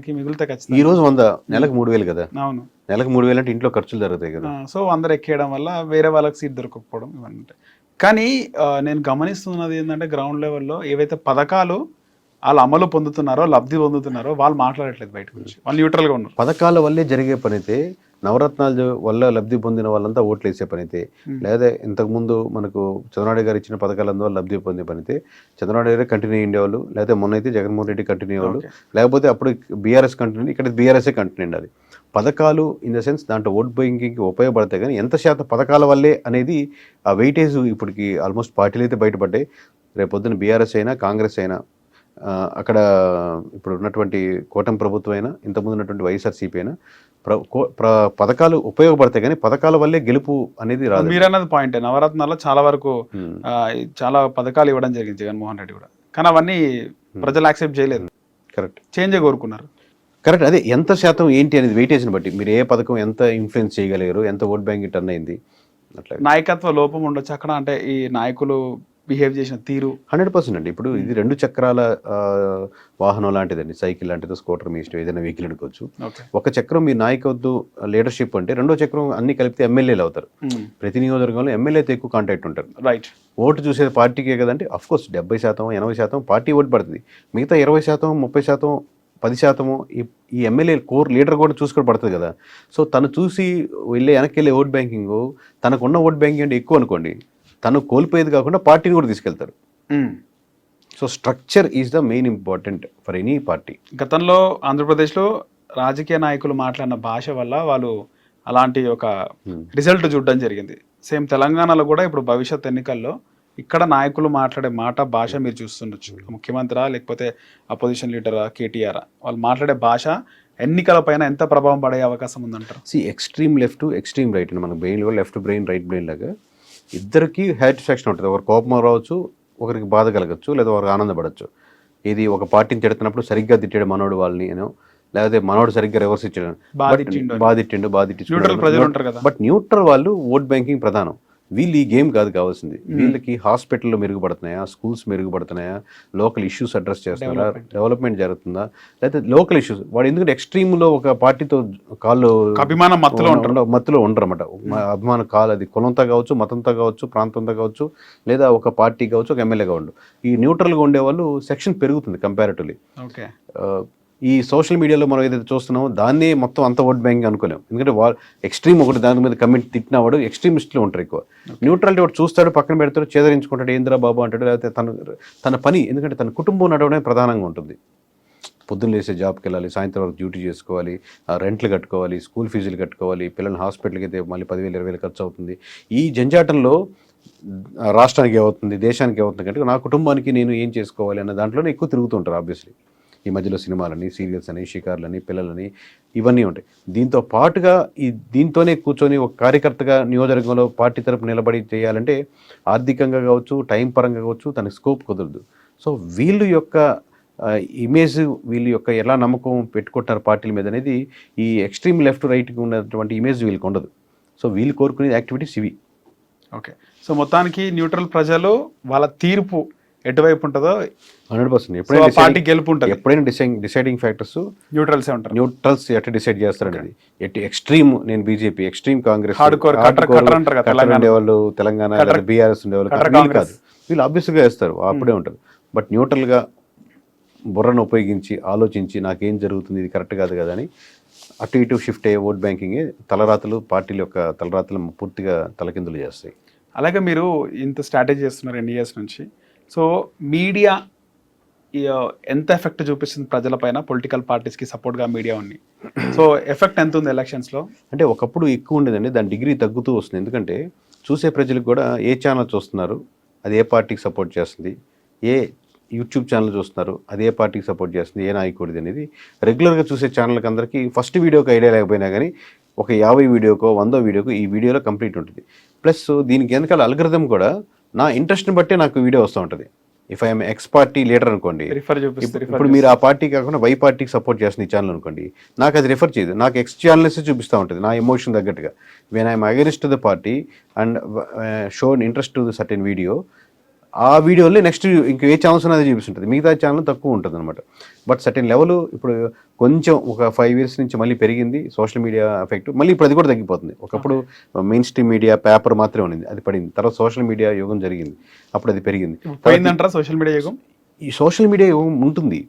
మనకి మిగులుతాయి ఈ ఖచ్చితంగా. రోజు 100, నెలకు 3000 కదా. అవును. నెలకు 3000 అంటే ఇంట్లో ఖర్చులు జరుగుతాయి కదా. సో అందరు ఎక్కేయడం వల్ల వేరే వాళ్ళకి సీట్ దొరకకపోవడం ఇవన్నీ ఉంటాయి. కానీ నేను గమనిస్తున్నది ఏంటంటే గ్రౌండ్ లెవెల్‌లో ఏవైతే పథకాలు వాళ్ళు అమలు పొందుతున్నారో, లబ్ధి పొందుతున్నారో వాళ్ళు మాట్లాడట్లేదు బయటకు వచ్చి. వాళ్ళు న్యూట్రల్‌గా ఉన్నారు. పథకాల వల్లే జరిగే పనైతే, నవరత్నాలు వల్ల లబ్ధి పొందిన వాళ్ళంతా ఓట్లు వేసే పనైతే, లేదా ఇంతకుముందు మనకు చంద్రబాబు గారు ఇచ్చిన పథకాలందువల్ల లబ్ధి పొందే పనైతే చంద్రబాబు గారే కంటిన్యూ అయ్యేవాళ్ళు, లేదా మొన్న అయితే జగన్మోహన్ రెడ్డి కంటిన్యూ అయ్యేవాళ్ళు, లేకపోతే అప్పుడు బీఆర్ఎస్ కంటిన్యూ, ఇక్కడ బీఆర్ఎస్ఏ కంటిన్యూ ఉండాలి. పథకాలు ఇన్ ద సెన్స్ దాంట్లో ఓట్ బ్యాంకింగ్కి ఉపయోగపడతాయి, కానీ ఎంత శాతం పథకాల వల్లే అనేది ఆ వెయిటేజ్ ఇప్పటికి ఆల్మోస్ట్ పార్టీలు అయితే బయటపడ్డాయి. రేపొద్దున బీఆర్ఎస్ అయినా కాంగ్రెస్ అయినా అక్కడ ఇప్పుడు ఉన్నటువంటి కూటమి ప్రభుత్వం అయినా ఇంతకుముందు ఉన్నటువంటి వైఎస్ఆర్సీపీ అయినా పథకాలు ఉపయోగపడతాయి, కానీ పథకాల వల్లే గెలుపు అనేది రాదు. మీరు అన్నది పాయింట్. నవరత్నాల్లో చాలా వరకు చాలా పథకాలు ఇవ్వడం జరిగింది జగన్మోహన్ రెడ్డి కూడా, కానీ అవన్నీ ప్రజలు యాక్సెప్ట్ చేయలేదు. కరెక్ట్, చేంజ్ కోరుకున్నారు. కరెక్ట్. అదే ఎంత శాతం ఏంటి అనేది వెయిటేజ్ని బట్టి మీరు ఏ పథకం ఎంత ఇన్ఫ్లుయెన్స్ చేయగలిగారు, ఎంత ఓట్ బ్యాంక్ టర్న్ అయింది, అట్లా నాయకత్వ లోపం ఉండొచ్చు అక్కడ. అంటే ఈ నాయకులు బిహేవ్ చేసిన తీరు 100% అండి. ఇప్పుడు ఇది 2 చక్రాల వాహనం లాంటిదండి, సైకిల్ లాంటిది, స్కూటర్, మీ ఇష్టం ఏదైనా వెహికల్ అనుకోవచ్చు. ఒక చక్రం మీ నాయకత్వం లీడర్షిప్ అంటే, రెండో చక్రం అన్ని కలిపితే ఎమ్మెల్యేలు అవుతారు. ప్రతి నియోజకవర్గంలో ఎమ్మెల్యేతో ఎక్కువ కాంటాక్ట్ ఉంటారు. రైట్. ఓటు చూసేది పార్టీకే కదంటే, అఫ్కోర్స్ 70%, 80% పార్టీ ఓటు పడుతుంది. మిగతా 20%, 30%, 10% ఈ ఎమ్మెల్యే కోర్ లీడర్ కూడా చూసుకొని పడుతుంది కదా. సో తను చూసి వెనక్కి వెళ్ళే ఓట్ బ్యాంకింగ్, తనకున్న ఓట్ బ్యాంకింగ్ అంటే ఎక్కువ అనుకోండి, తను కోల్పోయేది కాకుండా పార్టీని కూడా తీసుకెళ్తారు. So structure is the main important for any party. గతంలో ఆంధ్రప్రదేశ్లో రాజకీయ నాయకులు మాట్లాడిన భాష వల్ల వాళ్ళు అలాంటి ఒక రిజల్ట్ చూడడం జరిగింది. సేమ్ తెలంగాణలో కూడా ఇప్పుడు భవిష్యత్ ఎన్నికల్లో ఇక్కడ నాయకులు మాట్లాడే మాట, భాష మీరు చూస్తుండొచ్చు. ముఖ్యమంత్రి లేకపోతే అపోజిషన్ లీడరా, కేటీఆర్, వాళ్ళు మాట్లాడే భాష ఎన్నికల పైన ఎంత ప్రభావం పడే అవకాశం ఉందంటారు? ఎక్స్ట్రీమ్ లెఫ్ట్, ఎక్స్ట్రీమ్ రైట్, మన బ్రెయిన్లో లెఫ్ట్ బ్రెయిన్, రైట్ బ్రెయిన్ లాగా ఇద్దరికి సాటిస్ఫాక్షన్ ఉంటుంది. ఒకరు కోపం రావచ్చు, ఒకరికి బాధ కలగచ్చు, లేదా ఒకరికి ఆనందపడచ్చు. ఇది ఒక పార్టీని తిడుతున్నప్పుడు సరిగ్గా తిట్టాడు మనోడు వాళ్ళని, లేకపోతే మనోడు సరిగ్గా రివర్స్ ఇచ్చాడు, బాధిట్టిండు. బట్ న్యూట్రల్ వాళ్ళు ఓట్ బ్యాంకింగ్ ప్రధానం. వీళ్ళు ఈ గేమ్ కాదు కావాల్సింది. వీళ్ళకి హాస్పిటల్లో మెరుగుపడుతున్నాయా, స్కూల్స్ మెరుగుపడుతున్నాయా, లోకల్ ఇష్యూస్ అడ్రస్ చేస్తున్నారా, డెవలప్మెంట్ జరుగుతుందా, లేకపోతే లోకల్ ఇష్యూస్. వాడు ఎందుకంటే ఎక్స్ట్రీమ్లో ఒక పార్టీతో కాళ్ళు అభిమానం మత్తులో ఉండరన్నమాట. అభిమానం కాలు అది కులంతో కావచ్చు, మతంతో కావచ్చు, ప్రాంతంతో కావచ్చు, లేదా ఒక పార్టీ కావచ్చు, ఒక ఎమ్మెల్యే కావచ్చు. ఈ న్యూట్రల్గా ఉండేవాళ్ళు సెక్షన్ పెరుగుతుంది కంపారిటివ్లీ. ఈ సోషల్ మీడియాలో మనం ఏదైతే చూస్తున్నామో దాన్నే మొత్తం అంత ఓట్ బ్యాంకింగ్ అనుకోలేము. ఎందుకంటే ఎక్స్ట్రీమ్ ఒకటి దాని మీద కమెంట్ తిట్టినవాడు ఎక్స్ట్రీమిస్టులు ఉంటారు ఎక్కువ. న్యూట్రాలిటీ ఒకటి చూస్తాడు, పక్కన పెడతాడు, చేదరించుకుంటాడు, ఏంద్రా బాబు అంటాడు, లేకపోతే తన పని, ఎందుకంటే తన కుటుంబం నడవడమే ప్రధానంగా ఉంటుంది. పొద్దున్న లేసే జాబ్కి వెళ్ళాలి, సాయంత్రం వరకు డ్యూటీ చేసుకోవాలి, రెంట్లు కట్టుకోవాలి, స్కూల్ ఫీజులు కట్టుకోవాలి, పిల్లల్ని హాస్పిటల్కి అయితే మళ్ళీ 10,000, 20,000 ఖర్చు అవుతుంది. ఈ జంజాటంలో రాష్ట్రానికి ఏమవుతుంది, దేశానికి ఏమవుతుంది కంటే నా కుటుంబానికి నేను ఏం చేసుకోవాలి అన్న దాంట్లోనే ఎక్కువ తిరుగుతుంటారు. ఆబ్వియస్లీ ఈ మధ్యలో సినిమాలని, సీరియల్స్ అని, షికార్లని, పిల్లలని, ఇవన్నీ ఉంటాయి. దీంతో పాటుగా దీంతోనే కూర్చొని ఒక కార్యకర్తగా నియోజకవర్గంలో పార్టీ తరపు నిలబడి చేయాలంటే ఆర్థికంగా కావచ్చు, టైం పరంగా కావచ్చు, తనకి స్కోప్ కుదరదు. సో వీళ్ళు యొక్క ఇమేజ్, వీళ్ళ యొక్క ఎలా నమ్మకం పెట్టుకుంటున్నారు పార్టీల మీద అనేది ఈ ఎక్స్ట్రీమ్ లెఫ్ట్ రైట్కి ఉన్నటువంటి ఇమేజ్ వీళ్ళకి ఉండదు. సో వీళ్ళు కోరుకునే యాక్టివిటీస్ ఇవి. ఓకే. సో మొత్తానికి న్యూట్రల్ ప్రజలు వాళ్ళ తీర్పు ఎటువైపు ఉంటుందో 100%. ఎప్పుడైనా డిసైడింగ్ ఫ్యాక్టర్స్ న్యూట్రల్సే ఉంటారు. న్యూట్రల్స్ ఎట్లా డిసైడ్ చేస్తారనేది. ఎక్స్ట్రీమ్ నేను బీజేపీ, ఎక్స్ట్రీమ్ కాంగ్రెస్ ఉండేవాళ్ళు, తెలంగాణ బీఆర్ఎస్ ఉండేవాళ్ళు కాదు. వీళ్ళు ఆబ్వియస్గా వేస్తారు, అప్పుడే ఉంటుంది. బట్ న్యూట్రల్గా బుర్రను ఉపయోగించి ఆలోచించి నాకేం జరుగుతుంది, ఇది కరెక్ట్ కాదు కదా అని అటు ఇటు షిఫ్ట్ అయ్యే ఓట్ బ్యాంకింగే తలరాతలు, పార్టీల యొక్క తలరాతలు పూర్తిగా తలకిందులు చేస్తాయి. అలాగే మీరు ఇంత స్ట్రాటజీ చేస్తున్నారు ఎన్ని ఇయర్స్ నుంచి. సో మీడియా ఎంత ఎఫెక్ట్ చూపిస్తుంది ప్రజలపైన, పొలిటికల్ పార్టీస్కి సపోర్ట్గా మీడియా ఉంది. సో ఎఫెక్ట్ ఎంత ఉంది ఎలక్షన్స్లో? అంటే ఒకప్పుడు ఎక్కువ ఉండేదండి, దాని డిగ్రీ తగ్గుతూ వస్తుంది. ఎందుకంటే చూసే ప్రజలకు కూడా ఏ ఛానల్ చూస్తున్నారు, అది ఏ పార్టీకి సపోర్ట్ చేస్తుంది, ఏ యూట్యూబ్ ఛానల్ చూస్తున్నారు, అది ఏ పార్టీకి సపోర్ట్ చేస్తుంది, ఏ నాయకుడిది అనేది రెగ్యులర్గా చూసే ఛానల్కి అందరికీ ఫస్ట్ వీడియోకి ఐడియా లేకపోయినా కానీ ఒక 50 వీడియోకో 100 వీడియోకో ఈ వీడియోలో కంప్లీట్ ఉంటుంది. ప్లస్ దీనికి వెనకాల అల్గరిథం కూడా నా ఇంట్రెస్ట్ని బట్టే నాకు వీడియో వస్తూ ఉంటుంది. If I'm X party leader అనుకోండి, ఇప్పుడు మీరు ఆ పార్టీ కాకుండా వై పార్టీకి సపోర్ట్ చేస్తుంది ఈ ఛానల్ అనుకోండి, నాకు అది రిఫర్ చేయదు, నాకు ఎక్స్ ఛానల్సే చూపిస్తూ ఉంటుంది నా ఎమోషన్ తగ్గట్టుగా. When I'm against the party and shown interest to the certain video, ఆ వీడియోలో నెక్స్ట్ ఇంక ఏ ఛానల్స్ అనేది చూపిస్తుంటుంది, మిగతా ఛానల్ తక్కువ ఉంటుంది అనమాట. బట్ సర్టెన్ లెవెల్ ఇప్పుడు కొంచెం ఒక 5 years నుంచి మళ్ళీ పెరిగింది సోషల్ మీడియా ఎఫెక్ట్. మళ్ళీ ఇప్పుడు అది కూడా తగ్గిపోతుంది. ఒకప్పుడు మెయిన్ స్ట్రీమ్ మీడియా పేపర్ మాత్రమే ఉన్నది, అది పడింది. తర్వాత సోషల్ మీడియా యుగం జరిగింది, అప్పుడు అది పెరిగింది. పోయిందంటారా సోషల్ మీడియా యుగం? ఈ సోషల్ మీడియా యుగం ఉంటుంది,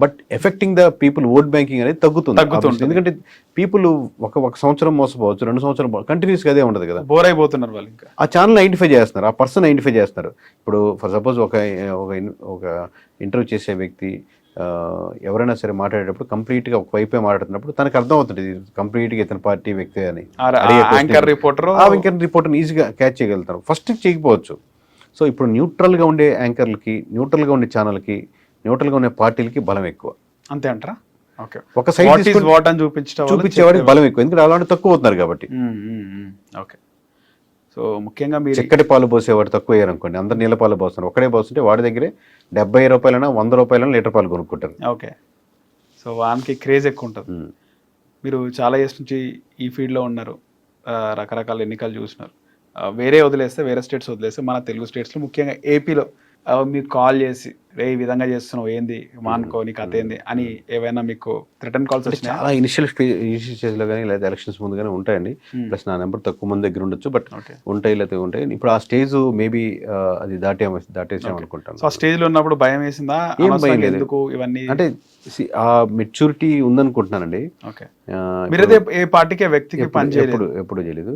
but affecting the people vote banking అనేది తగ్గుతుంది. ఎందుకంటే పీపుల్ ఒక సంవత్సరం మోసపోవచ్చు, 2 సంవత్సరం కంటిన్యూస్గా అదే ఉండదు కదా, బోర్ అయిపోతున్నారు వాళ్ళు. ఇంకా ఆ ఛానల్ ఐడెంటిఫై చేస్తున్నారు, ఆ పర్సన్ ఐడెంటిఫై చేస్తున్నారు. ఇప్పుడు ఫర్ సపోజ్ ఒక ఇంటర్వ్యూ చేసే వ్యక్తి ఎవరైనా సరే మాట్లాడేటప్పుడు కంప్లీట్గా ఒక వైపే మాట్లాడుతున్నప్పుడు తనకు అర్థం అవుతుంది కంప్లీట్గా ఇతని పార్టీ వ్యక్తి అని. యాంకర్ రిపోర్టర్ ఈజీగా క్యాచ్ చేయగలుగుతారు, ఫస్ట్ చేయకపోవచ్చు. సో ఇప్పుడు న్యూట్రల్గా ఉండే యాంకర్లకి, న్యూట్రల్గా ఉండే ఛానల్కి, న్యూట్రల్గా ఉండే పార్టీలకి బలం ఎక్కువ. అంతే అంటారా? ఒక సైడ్ చూపించేవాడికి బలం ఎక్కువ, ఎందుకంటే అలాంటి తక్కువ అవుతున్నారు కాబట్టి. ఓకే. సో ముఖ్యంగా మీరు చిక్కటి పాలు పోసేవాడు తక్కువ అయ్యారు అనుకోండి, అందరు నీళ్ళ పాలు పోస్తున్నారు. ఒకడే పోస్తుంటే వాడి దగ్గరే 70 రూపాయలైనా 100 రూపాయలైనా లీటర్ పాలు కొనుక్కుంటారు. ఓకే. సో వానికి క్రేజ్ ఎక్కువ ఉంటుంది. మీరు చాలా ఇయర్స్ నుంచి ఈ ఫీల్డ్లో ఉన్నారు, రకరకాల ఎన్నికలు చూసినారు. వేరే స్టేట్స్ వదిలేస్తే మన తెలుగు స్టేట్స్లో ముఖ్యంగా ఏపీలో మీకు కాల్ చేసి రే ఈ విధంగా చేస్తున్నావు ఏంది మానుకో నీ కథ ఏంది అని ఏవైనా మీకు రిటర్న్ కాల్స్ వచ్చినాయి? చాలా ఇనిషియల్ స్టేజ్లో కానీ లేదా ఎలక్షన్స్ ముందు కానీ ఉంటాయండి. ప్లస్ నా నెంబర్ తక్కువ మంది దగ్గర ఉండొచ్చు, బట్ ఉంటాయి లేకపోతే ఉంటాయి. ఇప్పుడు ఆ స్టేజ్ మేబీ అది దాటేసాం అనుకుంటాను. సో ఆ స్టేజ్లో ఉన్నప్పుడు భయం వేసిందా? ఏం భయం లేదు, ఎందుకు ఇవన్నీ అంటే ఆ మెచ్యూరిటీ ఉందనుకుంటున్నానండి. మీరైతే ఏ పార్టీకి వ్యక్తికి పని చేయలేదు? ఎప్పుడు చేయలేదు.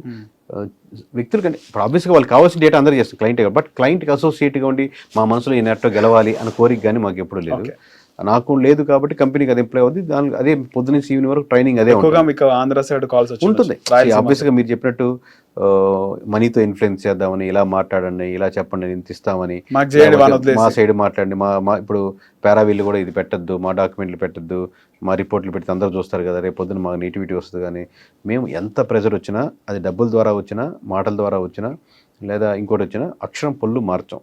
వ్యక్తులు కంటే ఇప్పుడు ఆబ్వియస్గా వాళ్ళకి కావాల్సిన డేటా అందరూ చేస్తారు క్లయింట్, బట్ క్లయింట్కి అసోసియేట్గా ఉండి మా మనసులో ఈ నెట్లో గెలవాలి అన్న కోరిక కానీ మాకు ఎప్పుడు లేదు. నాకు లేదు కాబట్టి కంపెనీకి అది ఎంప్లాయ్ అవుతుంది, దానికి అదే పొద్దున్న ఈవినింగ్ వరకు ట్రైనింగ్ అదే మీకు ఆంధ్ర సైడ్ కాల్స్ ఉంటుంది. ఆబ్వియస్గా మీరు చెప్పినట్టు మనీతో ఇన్ఫ్లుయెన్స్ చేద్దామని, ఇలా మాట్లాడండి, ఇలా చెప్పండి, ఇంత ఇస్తామని, మా సైడ్ మాట్లాడండి, మా ఇప్పుడు పారావీళ్ళు కూడా ఇది పెట్టద్దు, మా డాక్యుమెంట్లు పెట్టద్దు, మా రిపోర్ట్లు పెడితే అందరూ చూస్తారు కదా, రేపు పొద్దున మాకు నెగిటివిటీ వస్తుంది. కానీ మేము ఎంత ప్రెజర్ వచ్చినా, అది డబ్బుల ద్వారా వచ్చినా, మాటల ద్వారా వచ్చినా, లేదా ఇంకోటి వచ్చినా అక్షరం పొల్లు మార్చాం,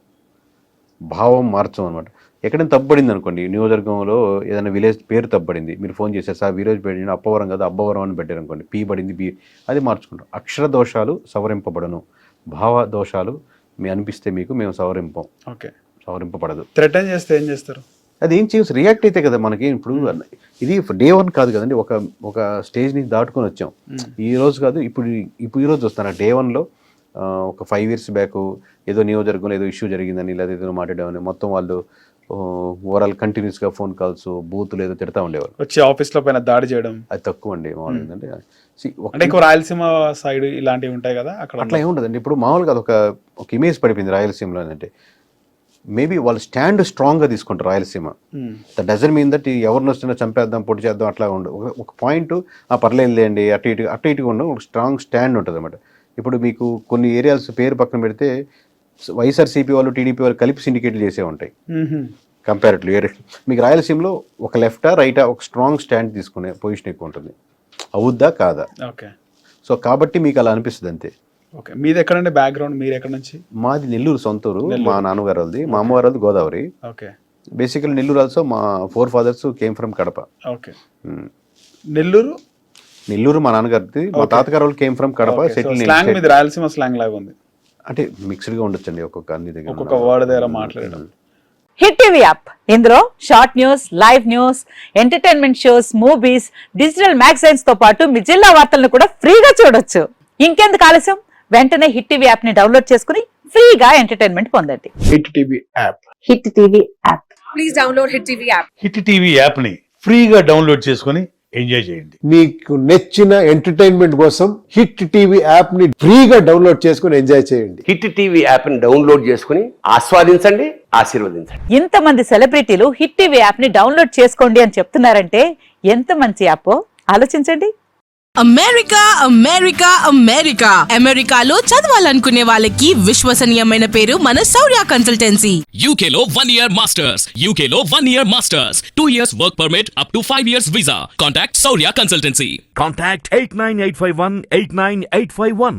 భావం మార్చాం అనమాట. ఎక్కడైనా తప్పబడింది అనుకోండి, నియోజకవర్గంలో ఏదైనా విలేజ్ పేరు తప్పబడింది, మీరు ఫోన్ చేశారు సార్ విలేజ్ పేరు అప్పవరం కదా అబ్బవరం అని పెట్టారు అనుకోండి, పీ పడింది బి, అది మార్చుకుంటాం. అక్షర దోషాలు సవరింపబడను, భావ దోషాలు మీ అనిపిస్తే మీకు మేము సవరింపం. ఓకే. సవరింపబడదు. థ్రెటన్ చేస్తే ఏం చేస్తారు? అది ఏం చేయవచ్చు, రియాక్ట్ అయితే కదా మనకి. ఇప్పుడు ఇది Day 1 కాదు కదండి, ఒక స్టేజ్ నుంచి దాటుకొని వచ్చాం. ఈ రోజు కాదు, ఇప్పుడు ఈ రోజు వస్తాను. Day 1లో ఒక 5 years బ్యాక్ ఏదో నియోజకవర్గంలో ఏదో ఇష్యూ జరిగిందని లేదా ఏదో మాట్లాడామని మొత్తం వాళ్ళు ఓవరాల్ కంటిన్యూస్గా ఫోన్ కాల్స్, బూతులు ఏదో తిడతా ఉండేవారు. వచ్చి ఆఫీస్లో పైన దాడి చేయడం అది తక్కువ అండి. మామూలు ఏంటంటే రాయలసీమ సైడ్ ఇలాంటివి ఉంటాయి కదా, అక్కడ అట్లా ఏముంటుందండి. ఇప్పుడు మామూలుగా ఒక ఇమేజ్ పడిపోయింది రాయలసీమలో ఏంటంటే, మేబీ వాళ్ళు స్టాండ్ స్ట్రాంగ్గా తీసుకుంటారు Rayalaseema. That doesn't mean that ఎవరిని వచ్చినా చంపేద్దాం, పొడి చేద్దాం అట్లా ఉండదు. ఒక పాయింట్ పర్లేదు లేండి అటు ఇటుగా ఉండడం, ఒక స్ట్రాంగ్ స్టాండ్ ఉంటుంది అనమాట. ఇప్పుడు మీకు కొన్ని ఏరియాస్ పేరు పక్కన పెడితే వైఎస్ఆర్సీపీ వాళ్ళు టీడీపీ వాళ్ళు కలిపి సిండికేట్లు చేసే ఉంటాయి కంపారిటివ్లీ. మీకు రాయలసీమలో ఒక లెఫ్టా రైటా ఒక స్ట్రాంగ్ స్టాండ్ తీసుకునే పొజిషన్ ఎక్కువ ఉంటుంది. అవుద్దా కాదా? ఓకే. సో కాబట్టి మీకు అలా అనిపిస్తుంది అంతే. ఓకే. మీది ఎక్కడండి బ్యాక్గ్రౌండ్? మీరు ఎక్కడ నుంచి? మాది నెల్లూరు సొంతూరు. మా నాన్నగారు వాళ్ళది, మా అమ్మగారు వాళ్ళది Godavari. Okay. Basically Nellore also మా 4 fathers came from Kadapa. Okay. Nellore మా నాన్నగారిది, మా తాతగారు వాళ్ళు came from Kadapa. Settle Rayalaseema slang లాగా ఉంది అంటే మిక్స్డ్ గా ఉండొచ్చండి, ఒక్కొక్క అన్ని దగ్గర ఒక్కొక్క వర్డ్ దగ్గర మాట్లాడడం. హిట్ టీవీ యాప్, ఇందులో short news, live news, entertainment shows, movies, digital magazines తో పాటు మీ జిల్లా వార్తలను కూడా ఫ్రీగా చూడొచ్చు. ఇంకెందుకు ఆలస్యం, వెంటనే హిట్ టీవీ యాప్ ని డౌన్లోడ్ చేసుకుని ఫ్రీగా ఎంటర్టైన్మెంట్ పొందండి. Hit TV app. Hit TV app. Please download hit TV app. Hit TV app ని ఫ్రీగా డౌన్లోడ్ చేసుకుని ఎంజాయ్ చేయండి. మీకు నచ్చిన ఎంటర్టైన్మెంట్ కోసం హిట్ టీవీ యాప్ ని ఫ్రీగా డౌన్లోడ్ చేసుకుని ఎంజాయ్ చేయండి. హిట్ టీవీ యాప్ ని డౌన్లోడ్ చేసుకుని ఆస్వాదించండి, ఆశీర్వదించండి. ఇంతమంది సెలబ్రిటీలు హిట్ టీవీ యాప్ ని డౌన్లోడ్ చేసుకోండి అని చెప్తున్నారంటే ఎంత మంచి యాప్ ఆలోచించండి. అమెరికా అమెరికా అమెరికా అమెరికాలో చదవాలనుకునే వాళ్ళకి విశ్వసనీయమైన పేరు మన శౌర్య కన్సల్టెన్సీ. UK లో 1 year masters. UK లో 1 year masters. 2 years work permit up to 5 years visa. Contact Saurya Consultancy. Contact 89851 89851.